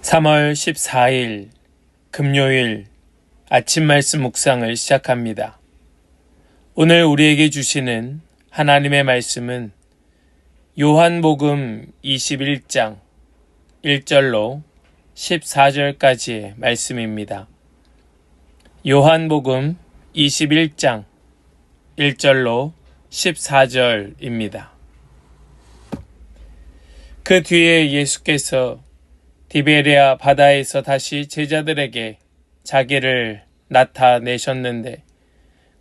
3월 14일 금요일 아침 말씀 묵상을 시작합니다. 오늘 우리에게 주시는 하나님의 말씀은 요한복음 21장 1절로 14절까지의 말씀입니다. 요한복음 21장 1절로 14절입니다. 그 뒤에 예수께서 디베랴 바다에서 다시 제자들에게 자기를 나타내셨는데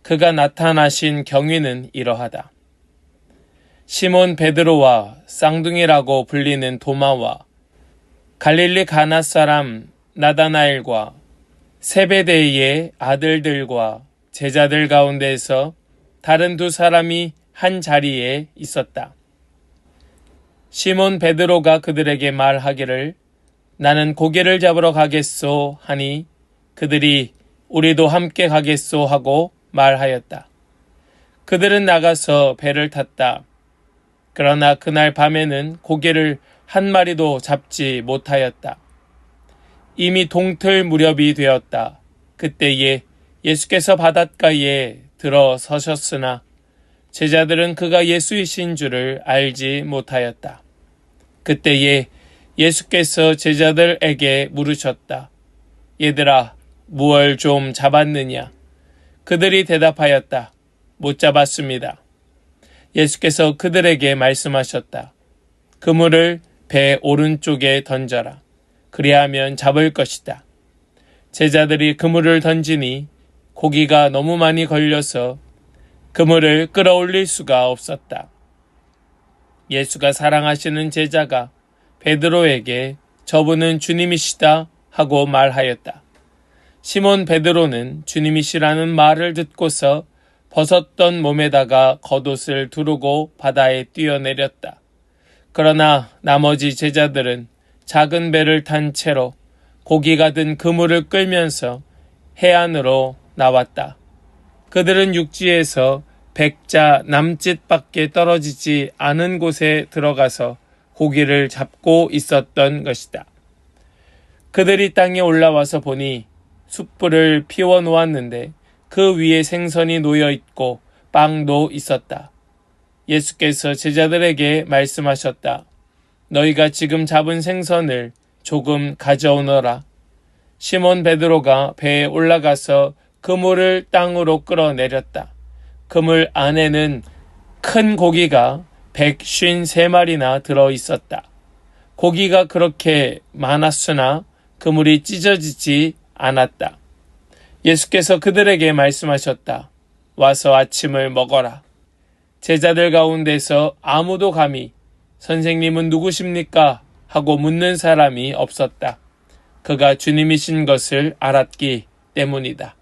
그가 나타나신 경위는 이러하다. 시몬 베드로와 쌍둥이라고 불리는 도마와 갈릴리 가나 사람 나다나엘과 세베데이의 아들들과 제자들 가운데서 다른 두 사람이 한 자리에 있었다. 시몬 베드로가 그들에게 말하기를 나는 고기를 잡으러 가겠소 하니 그들이 우리도 함께 가겠소 하고 말하였다. 그들은 나가서 배를 탔다. 그러나 그날 밤에는 고기를 한 마리도 잡지 못하였다. 이미 동틀 무렵이 되었다. 그때에 예수께서 바닷가에 들어서셨으나 제자들은 그가 예수이신 줄을 알지 못하였다. 그때에 예수께서 제자들에게 물으셨다. 얘들아, 무얼 좀 잡았느냐? 그들이 대답하였다. 못 잡았습니다. 예수께서 그들에게 말씀하셨다. 그물을 배 오른쪽에 던져라. 그리하면 잡을 것이다. 제자들이 그물을 던지니 고기가 너무 많이 걸려서 그물을 끌어올릴 수가 없었다. 예수가 사랑하시는 제자가 베드로에게 저분은 주님이시다 하고 말하였다. 시몬 베드로는 주님이시라는 말을 듣고서 벗었던 몸에다가 겉옷을 두르고 바다에 뛰어내렸다. 그러나 나머지 제자들은 작은 배를 탄 채로 고기가 든 그물을 끌면서 해안으로 나왔다. 그들은 육지에서 100자 남짓밖에 떨어지지 않은 곳에 들어가서 고기를 잡고 있었던 것이다. 그들이 땅에 올라와서 보니 숯불을 피워 놓았는데 그 위에 생선이 놓여 있고 빵도 있었다. 예수께서 제자들에게 말씀하셨다. 너희가 지금 잡은 생선을 조금 가져오너라. 시몬 베드로가 배에 올라가서 그물을 땅으로 끌어내렸다. 그물 안에는 큰 고기가 153마리나 들어있었다. 고기가 그렇게 많았으나 그물이 찢어지지 않았다. 예수께서 그들에게 말씀하셨다. 와서 아침을 먹어라. 제자들 가운데서 아무도 감히 선생님은 누구십니까? 하고 묻는 사람이 없었다. 그가 주님이신 것을 알았기 때문이다.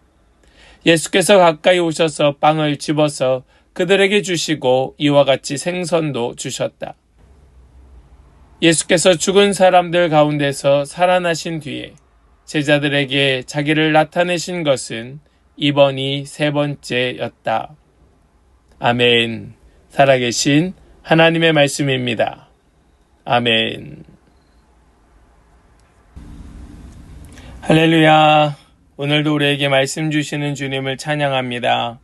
예수께서 가까이 오셔서 빵을 집어서 그들에게 주시고 이와 같이 생선도 주셨다. 예수께서 죽은 사람들 가운데서 살아나신 뒤에 제자들에게 자기를 나타내신 것은 이번이 세 번째였다. 아멘. 살아계신 하나님의 말씀입니다. 아멘. 할렐루야. 오늘도 우리에게 말씀 주시는 주님을 찬양합니다.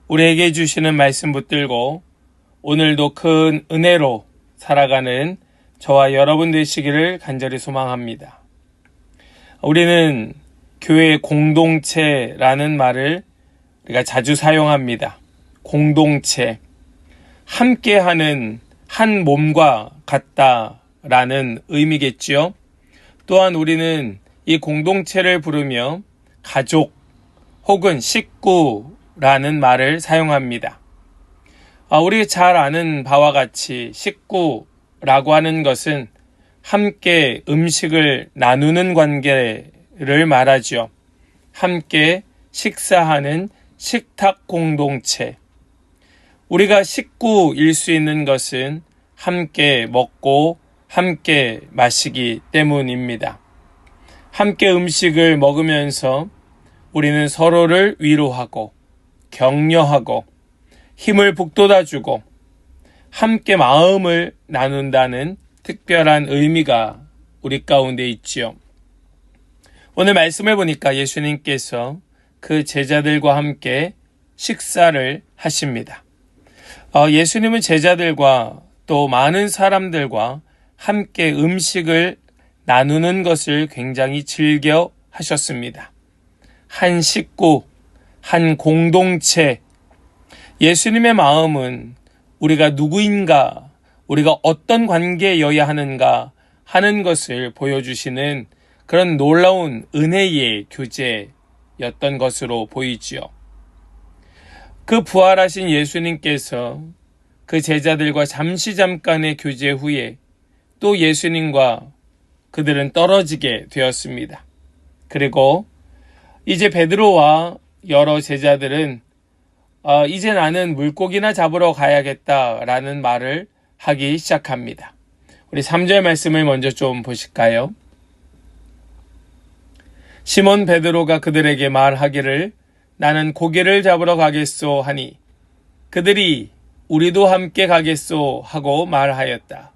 우리에게 주시는 말씀 붙들고 오늘도 큰 은혜로 살아가는 저와 여러분 되시기를 간절히 소망합니다. 우리는 교회 공동체라는 말을 우리가 자주 사용합니다. 공동체, 함께하는 한 몸과 같다라는 의미겠지요. 또한 우리는 이 공동체를 부르며 가족 혹은 식구라는 말을 사용합니다. 우리 잘 아는 바와 같이 식구라고 하는 것은 함께 음식을 나누는 관계를 말하죠. 함께 식사하는 식탁 공동체. 우리가 식구일 수 있는 것은 함께 먹고 함께 마시기 때문입니다. 함께 음식을 먹으면서 우리는 서로를 위로하고 격려하고 힘을 북돋아주고 함께 마음을 나눈다는 특별한 의미가 우리 가운데 있지요. 오늘 말씀을 보니까 예수님께서 그 제자들과 함께 식사를 하십니다. 예수님은 제자들과 또 많은 사람들과 함께 음식을 나누는 것을 굉장히 즐겨 하셨습니다. 한 식구, 한 공동체. 예수님의 마음은 우리가 누구인가, 우리가 어떤 관계여야 하는가 하는 것을 보여주시는 그런 놀라운 은혜의 교제였던 것으로 보이지요. 그 부활하신 예수님께서 그 제자들과 잠깐의 교제 후에 또 예수님과 그들은 떨어지게 되었습니다. 그리고 이제 베드로와 여러 제자들은 이제 나는 물고기나 잡으러 가야겠다라는 말을 하기 시작합니다. 우리 3절 말씀을 먼저 좀 보실까요? 시몬 베드로가 그들에게 말하기를 나는 고기를 잡으러 가겠소 하니 그들이 우리도 함께 가겠소 하고 말하였다.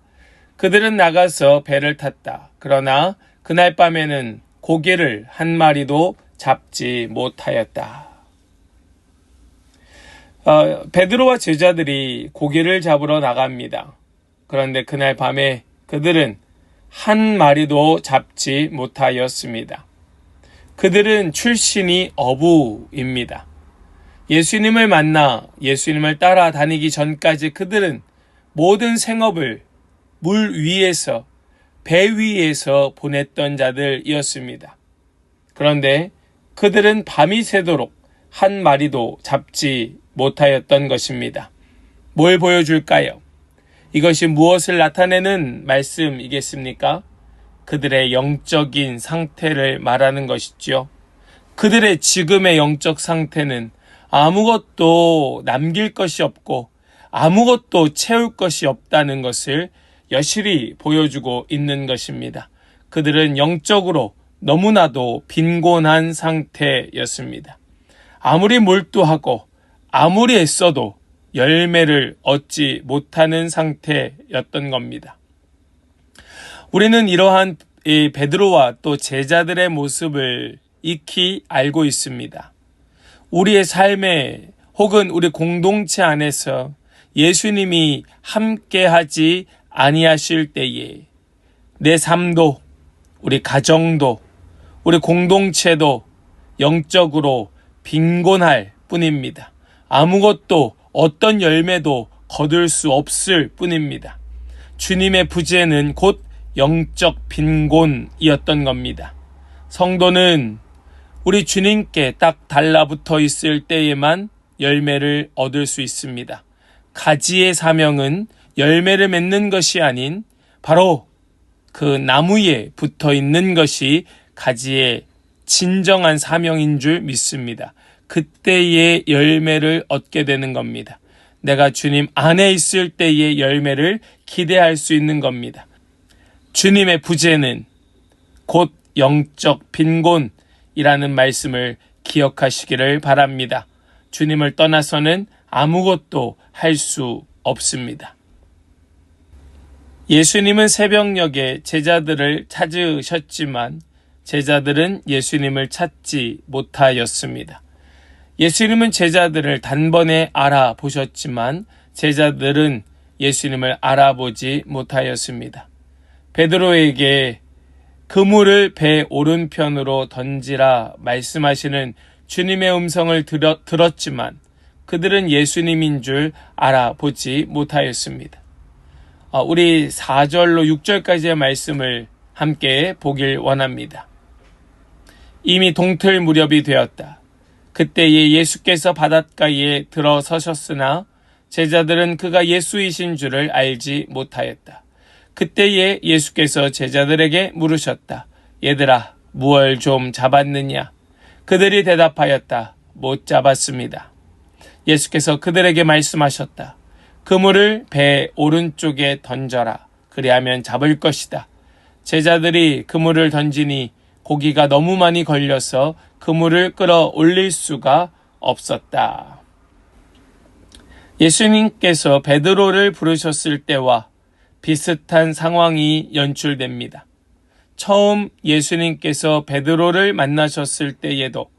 그들은 나가서 배를 탔다. 그러나 그날 밤에는 고기를 한 마리도 잡지 못하였다. 베드로와 제자들이 고기를 잡으러 나갑니다. 그런데 그날 밤에 그들은 한 마리도 잡지 못하였습니다. 그들은 출신이 어부입니다. 예수님을 만나 예수님을 따라다니기 전까지 그들은 모든 생업을 물 위에서, 배 위에서 보냈던 자들이었습니다. 그런데 그들은 밤이 새도록 한 마리도 잡지 못하였던 것입니다. 뭘 보여줄까요? 이것이 무엇을 나타내는 말씀이겠습니까? 그들의 영적인 상태를 말하는 것이죠. 그들의 지금의 영적 상태는 아무것도 남길 것이 없고 아무것도 채울 것이 없다는 것을 여실히 보여주고 있는 것입니다. 그들은 영적으로 너무나도 빈곤한 상태였습니다. 아무리 몰두하고 아무리 애써도 열매를 얻지 못하는 상태였던 겁니다. 우리는 이러한 베드로와 또 제자들의 모습을 익히 알고 있습니다. 우리의 삶에 혹은 우리 공동체 안에서 예수님이 함께하지 아니하실 때에 내 삶도, 우리 가정도, 우리 공동체도 영적으로 빈곤할 뿐입니다. 아무것도 어떤 열매도 거둘 수 없을 뿐입니다. 주님의 부재는 곧 영적 빈곤이었던 겁니다. 성도는 우리 주님께 딱 달라붙어 있을 때에만 열매를 얻을 수 있습니다. 가지의 사명은 열매를 맺는 것이 아닌 바로 그 나무에 붙어 있는 것이 가지의 진정한 사명인 줄 믿습니다. 그때의 열매를 얻게 되는 겁니다. 내가 주님 안에 있을 때의 열매를 기대할 수 있는 겁니다. 주님의 부재는 곧 영적 빈곤이라는 말씀을 기억하시기를 바랍니다. 주님을 떠나서는 아무것도 할 수 없습니다. 예수님은 새벽녘에 제자들을 찾으셨지만 제자들은 예수님을 찾지 못하였습니다. 예수님은 제자들을 단번에 알아보셨지만 제자들은 예수님을 알아보지 못하였습니다. 베드로에게 그물을 배 오른편으로 던지라 말씀하시는 주님의 음성을 들었지만 그들은 예수님인 줄 알아보지 못하였습니다. 우리 4절로 6절까지의 말씀을 함께 보길 원합니다. 이미 동틀 무렵이 되었다. 그때에 예수께서 바닷가에 들어서셨으나 제자들은 그가 예수이신 줄을 알지 못하였다. 그때에 예수께서 제자들에게 물으셨다. 얘들아, 무얼 좀 잡았느냐? 그들이 대답하였다. 못 잡았습니다. 예수께서 그들에게 말씀하셨다. 그물을 배 오른쪽에 던져라. 그리하면 잡을 것이다. 제자들이 그물을 던지니 고기가 너무 많이 걸려서 그물을 끌어올릴 수가 없었다. 예수님께서 베드로를 부르셨을 때와 비슷한 상황이 연출됩니다. 처음 예수님께서 베드로를 만나셨을 때에도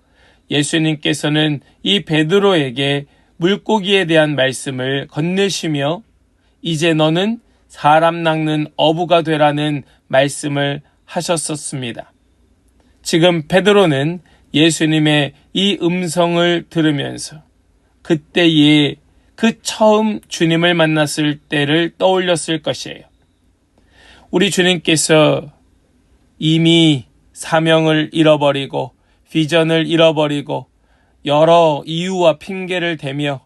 예수님께서는 이 베드로에게 물고기에 대한 말씀을 건네시며 이제 너는 사람 낚는 어부가 되라는 말씀을 하셨었습니다. 지금 베드로는 예수님의 이 음성을 들으면서 그때의 그 처음 주님을 만났을 때를 떠올렸을 것이에요. 우리 주님께서 이미 사명을 잃어버리고 비전을 잃어버리고 여러 이유와 핑계를 대며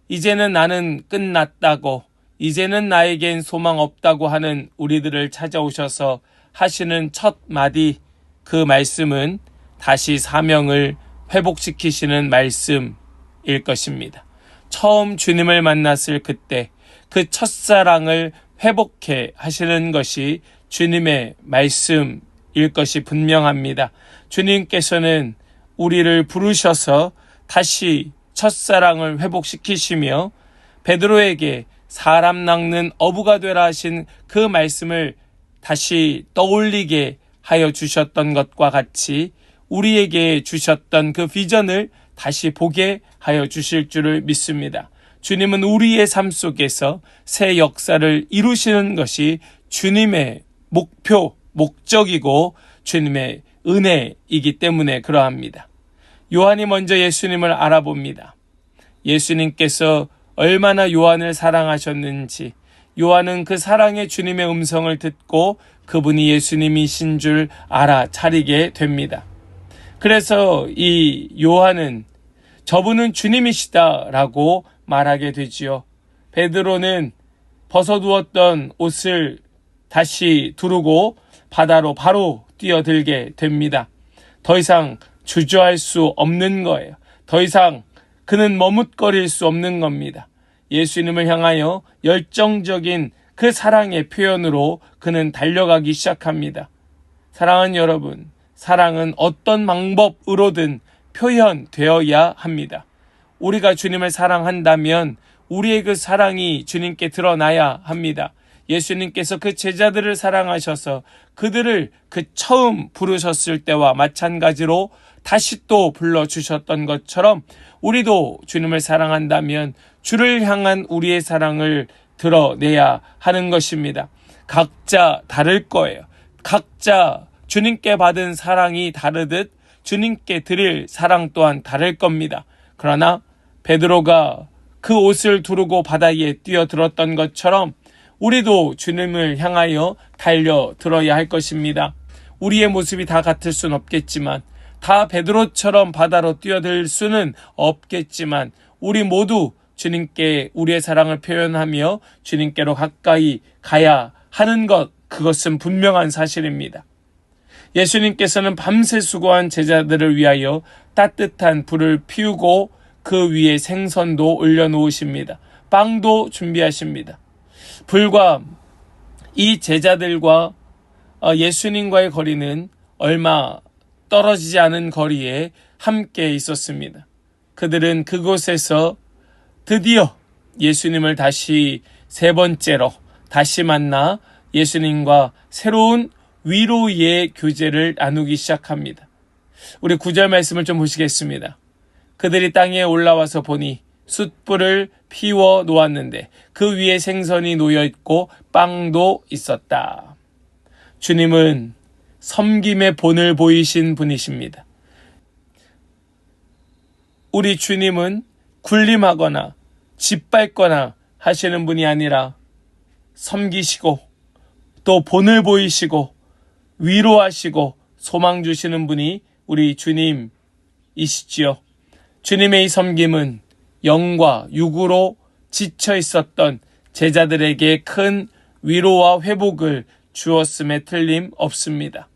이제는 나는 끝났다고, 이제는 나에겐 소망 없다고 하는 우리들을 찾아오셔서 하시는 첫 마디, 그 말씀은 다시 사명을 회복시키시는 말씀일 것입니다. 처음 주님을 만났을 그때 그 첫사랑을 회복해 하시는 것이 주님의 말씀일 것이 분명합니다. 주님께서는 우리를 부르셔서 다시 첫사랑을 회복시키시며 베드로에게 사람 낚는 어부가 되라 하신 그 말씀을 다시 떠올리게 하여 주셨던 것과 같이 우리에게 주셨던 그 비전을 다시 보게 하여 주실 줄을 믿습니다. 주님은 우리의 삶 속에서 새 역사를 이루시는 것이 주님의 목표, 목적이고 주님의 은혜이기 때문에 그러합니다. 요한이 먼저 예수님을 알아봅니다. 예수님께서 얼마나 요한을 사랑하셨는지, 요한은 그 사랑의 주님의 음성을 듣고 그분이 예수님이신 줄 알아차리게 됩니다. 그래서 이 요한은 저분은 주님이시다라고 말하게 되지요. 베드로는 벗어두었던 옷을 다시 두르고 바다로 바로 뛰어들게 됩니다. 더 이상 주저할 수 없는 거예요. 더 이상 그는 머뭇거릴 수 없는 겁니다. 예수님을 향하여 열정적인 그 사랑의 표현으로 그는 달려가기 시작합니다. 사랑하는 여러분, 사랑은 어떤 방법으로든 표현되어야 합니다. 우리가 주님을 사랑한다면 우리의 그 사랑이 주님께 드러나야 합니다. 예수님께서 그 제자들을 사랑하셔서 그들을 그 처음 부르셨을 때와 마찬가지로 다시 또 불러주셨던 것처럼 우리도 주님을 사랑한다면 주를 향한 우리의 사랑을 드러내야 하는 것입니다. 각자 다를 거예요. 각자 주님께 받은 사랑이 다르듯 주님께 드릴 사랑 또한 다를 겁니다. 그러나 베드로가 그 옷을 두르고 바다에 뛰어들었던 것처럼 우리도 주님을 향하여 달려들어야 할 것입니다. 우리의 모습이 다 같을 수는 없겠지만, 다 베드로처럼 바다로 뛰어들 수는 없겠지만, 우리 모두 주님께 우리의 사랑을 표현하며 주님께로 가까이 가야 하는 것, 그것은 분명한 사실입니다. 예수님께서는 밤새 수고한 제자들을 위하여 따뜻한 불을 피우고 그 위에 생선도 올려놓으십니다. 빵도 준비하십니다. 불과 이 제자들과 예수님과의 거리는 얼마 떨어지지 않은 거리에 함께 있었습니다. 그들은 그곳에서 드디어 예수님을 다시 세 번째로 다시 만나 예수님과 새로운 위로의 교제를 나누기 시작합니다. 우리 9절 말씀을 좀 보시겠습니다. 그들이 땅에 올라와서 보니 숯불을 피워 놓았는데 그 위에 생선이 놓여 있고 빵도 있었다. 주님은 섬김의 본을 보이신 분이십니다. 우리 주님은 군림하거나 짓밟거나 하시는 분이 아니라 섬기시고 또 본을 보이시고 위로하시고 소망 주시는 분이 우리 주님이시지요. 주님의 이 섬김은 영과 육으로 지쳐 있었던 제자들에게 큰 위로와 회복을 주었음에 틀림없습니다.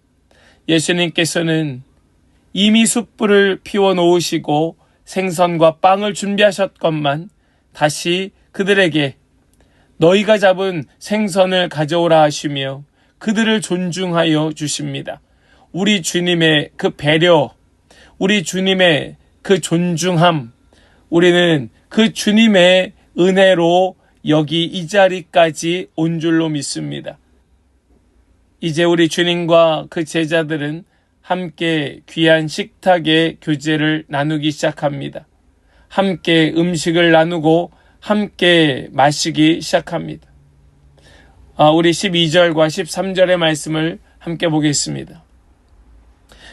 예수님께서는 이미 숯불을 피워 놓으시고 생선과 빵을 준비하셨건만 다시 그들에게 너희가 잡은 생선을 가져오라 하시며 그들을 존중하여 주십니다. 우리 주님의 그 배려, 우리 주님의 그 존중함, 우리는 그 주님의 은혜로 여기 이 자리까지 온 줄로 믿습니다. 이제 우리 주님과 그 제자들은 함께 귀한 식탁의 교제를 나누기 시작합니다. 함께 음식을 나누고 함께 마시기 시작합니다. 우리 12절과 13절의 말씀을 함께 보겠습니다.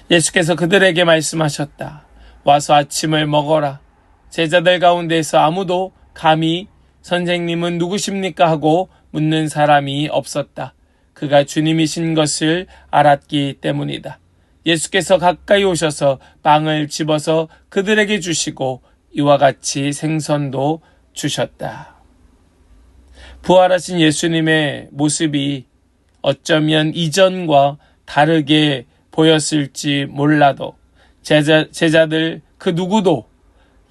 예수께서 그들에게 말씀하셨다. 와서 아침을 먹어라. 제자들 가운데서 아무도 감히 선생님은 누구십니까 하고 묻는 사람이 없었다. 그가 주님이신 것을 알았기 때문이다. 예수께서 가까이 오셔서 빵을 집어서 그들에게 주시고 이와 같이 생선도 주셨다. 부활하신 예수님의 모습이 어쩌면 이전과 다르게 보였을지 몰라도 제자들 그 누구도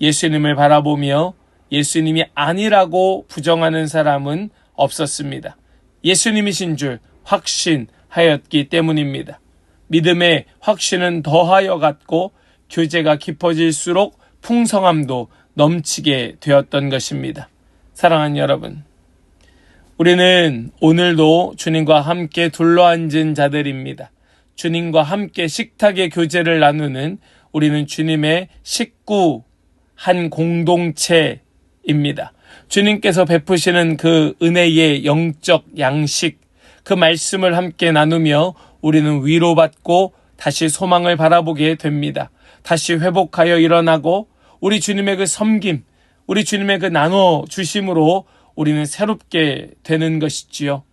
예수님을 바라보며 예수님이 아니라고 부정하는 사람은 없었습니다. 예수님이신 줄 확신하였기 때문입니다. 믿음의 확신은 더하여 갔고 교제가 깊어질수록 풍성함도 넘치게 되었던 것입니다. 사랑하는 여러분, 우리는 오늘도 주님과 함께 둘러앉은 자들입니다. 주님과 함께 식탁의 교제를 나누는 우리는 주님의 식구 한 공동체입니다. 주님께서 베푸시는 그 은혜의 영적 양식, 그 말씀을 함께 나누며 우리는 위로받고 다시 소망을 바라보게 됩니다. 다시 회복하여 일어나고 우리 주님의 그 섬김, 우리 주님의 그 나눠주심으로 우리는 새롭게 되는 것이지요.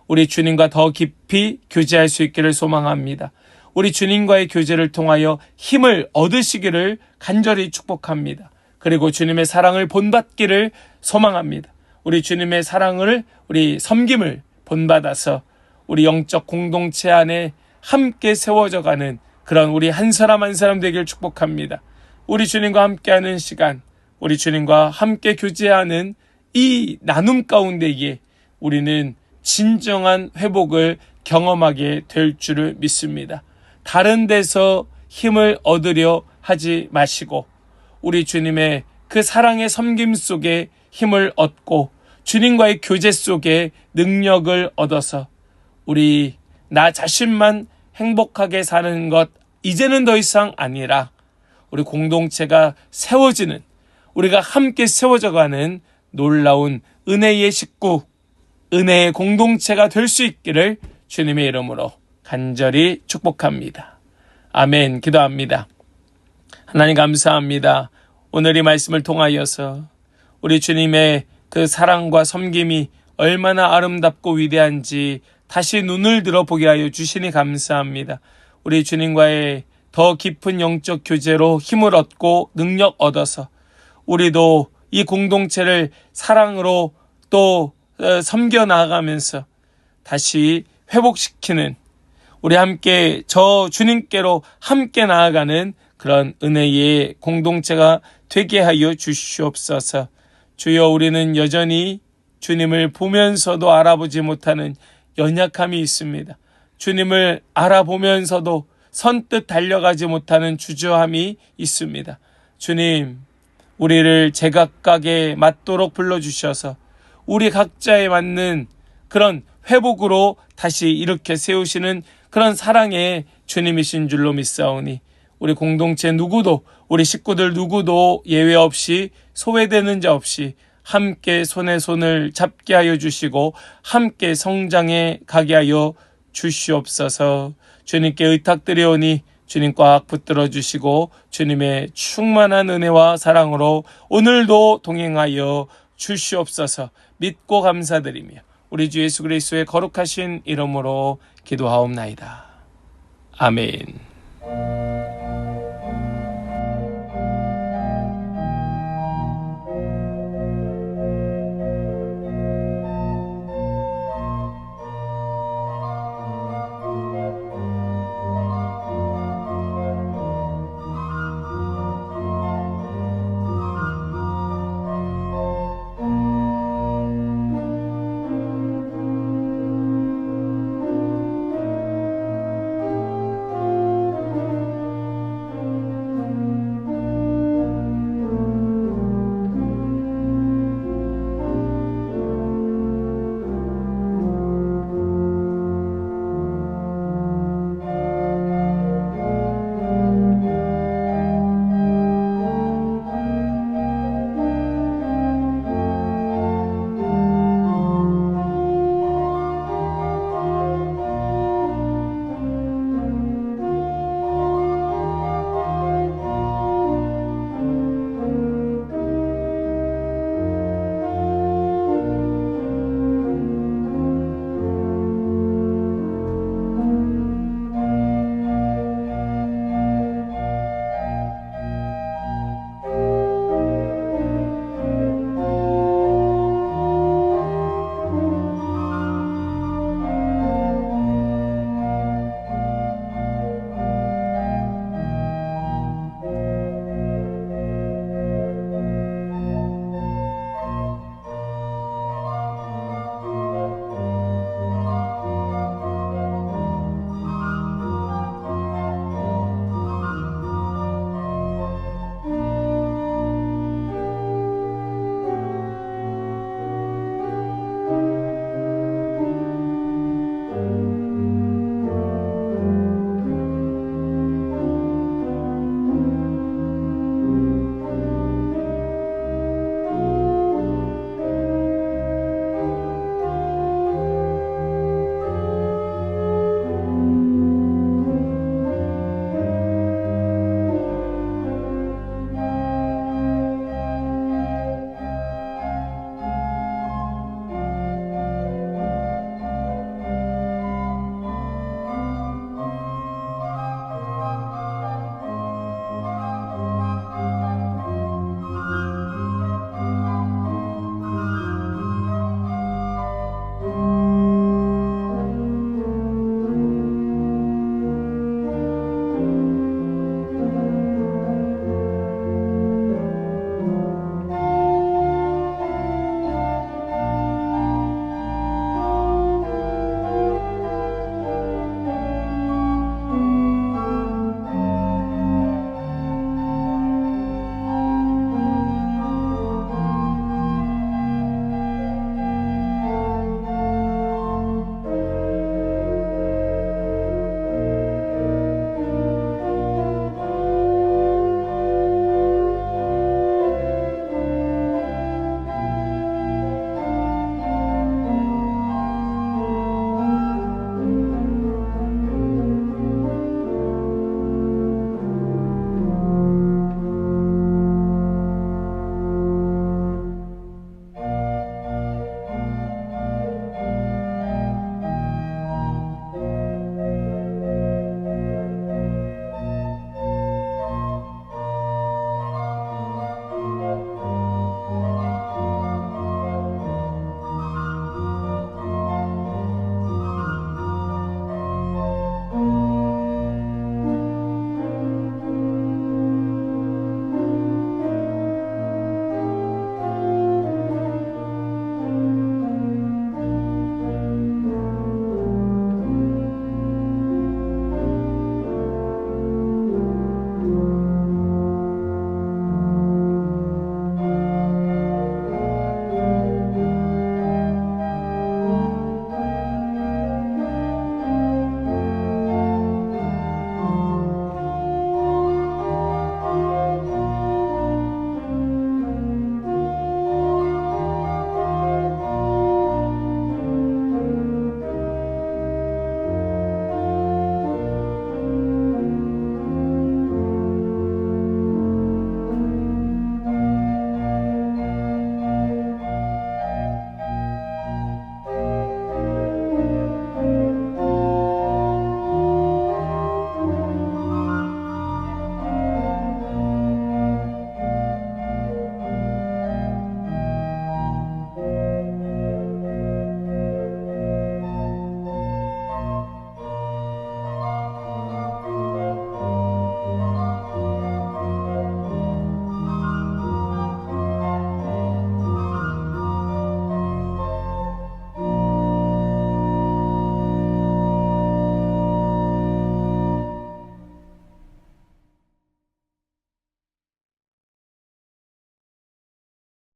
우리 주님과 더 깊이 교제할 수 있기를 소망합니다. 우리 주님과의 교제를 통하여 힘을 얻으시기를 간절히 축복합니다. 그리고 주님의 사랑을 본받기를 소망합니다. 우리 주님의 사랑을, 우리 섬김을 본받아서 우리 영적 공동체 안에 함께 세워져가는 그런 우리 한 사람 한 사람 되길 축복합니다. 우리 주님과 함께하는 시간, 우리 주님과 함께 교제하는 이 나눔 가운데에 우리는 진정한 회복을 경험하게 될 줄을 믿습니다. 다른 데서 힘을 얻으려 하지 마시고 우리 주님의 그 사랑의 섬김 속에 힘을 얻고 주님과의 교제 속에 능력을 얻어서 우리 나 자신만 행복하게 사는 것 이제는 더 이상 아니라 우리 공동체가 세워지는, 우리가 함께 세워져가는 놀라운 은혜의 식구, 은혜의 공동체가 될 수 있기를 주님의 이름으로 간절히 축복합니다. 아멘. 기도합니다. 하나님 감사합니다. 오늘 이 말씀을 통하여서 우리 주님의 그 사랑과 섬김이 얼마나 아름답고 위대한지 다시 눈을 들어보게 하여 주시니 감사합니다. 우리 주님과의 더 깊은 영적 교제로 힘을 얻고 능력 얻어서 우리도 이 공동체를 사랑으로 또 섬겨 나아가면서 다시 회복시키는, 우리 함께 저 주님께로 함께 나아가는 그런 은혜의 공동체가 되게 하여 주시옵소서. 주여, 우리는 여전히 주님을 보면서도 알아보지 못하는 연약함이 있습니다. 주님을 알아보면서도 선뜻 달려가지 못하는 주저함이 있습니다. 주님, 우리를 제각각에 맞도록 불러주셔서 우리 각자에 맞는 그런 회복으로 다시 일으켜 세우시는 그런 사랑의 주님이신 줄로 믿사오니 우리 공동체 누구도, 우리 식구들 누구도 예외 없이 소외되는 자 없이 함께 손에 손을 잡게 하여 주시고 함께 성장해 가게 하여 주시옵소서. 주님께 의탁드리오니 주님 꽉 붙들어 주시고 주님의 충만한 은혜와 사랑으로 오늘도 동행하여 주시옵소서. 믿고 감사드리며 우리 주 예수 그리스도의 거룩하신 이름으로 기도하옵나이다. 아멘.